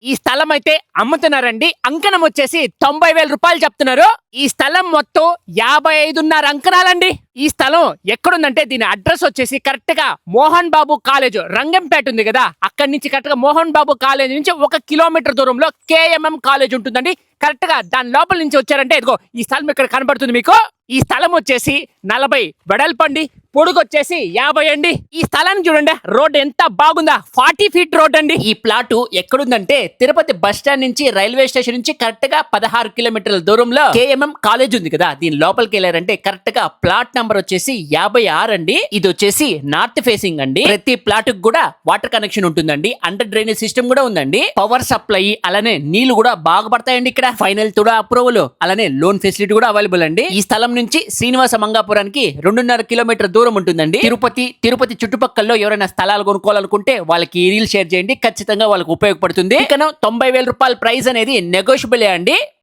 ఈ స్థలం అయితే అమ్ముతున్నారండి. అంకణం వచ్చేసి 90,000 రూపాయలు చెప్తున్నారు. ఈ స్థలం మొత్తం 55.5 అంకణాలండి. ఈ స్థలం ఎక్కడుందంటే దీని అడ్రస్ వచ్చేసి కరెక్ట్ గా మోహన్ బాబు కాలేజ్ రంగంపేట ఉంది కదా, అక్కడి నుంచి కరెక్ట్ గా మోహన్ బాబు కాలేజ్ నుంచి 1 కిలోమీటర్ దూరంలో కేఎంఎం కాలేజ్ ఉంటుందండి. కరెక్ట్ గా దాని లోపల నుంచి వచ్చారంటే ఇదిగో ఈ స్థలం ఇక్కడ కనబడుతుంది మీకు. ఈ స్థలం వచ్చేసి 40 వెడల్పండి, పొడుగు వచ్చేసి 50 అండి. ఈ స్థలాన్ని చూడండి, రోడ్ ఎంత బాగుందా, 40 ఫీట్ రోడ్ అండి. ఈ ప్లాట్ ఎక్కడుందంటే తిరుపతి బస్ స్టాండ్ నుంచి రైల్వే స్టేషన్ నుంచి కరెక్ట్ గా 16 కిలోమీటర్ల దూరంలో కేఎంఎం కాలేజ్ ఉంది కదా, దీని లోపలికి వెళ్ళారంటే కరెక్ట్ గా ప్లాట్ నంబర్ వచ్చేసి 56 అండి. ఇది వచ్చేసి నార్త్ ఫేసింగ్ అండి. ప్రతి ప్లాట్ కు కూడా వాటర్ కనెక్షన్ ఉంటుందండి, అండర్ డ్రైనేజ్ సిస్టమ్ కూడా ఉందండి, పవర్ సప్లై అలానే నీళ్లు కూడా బాగా పడతాయండి. ఇక్కడ ఫైనల్ తుడా అప్రూవల్ అలానే లోన్ ఫెసిలిటీ కూడా అవైలబుల్ అండి. ఈ స్థలం నుంచి శ్రీనివాస మంగాపురానికి 2.5 కిలోమీటర్ దూరం ఉంటుందండి. తిరుపతి చుట్టుపక్కల ఎవరైనా స్థలాలు కొనుక్కోవాలనుకుంటే వాళ్ళకి ఈ రీల్ షేర్ చేయండి, ఖచ్చితంగా వాళ్ళకి ఉపయోగపడుతుంది. ఇక 90,000 రూపాయల ప్రైస్ అనేది నెగోషియబుల్ అండి.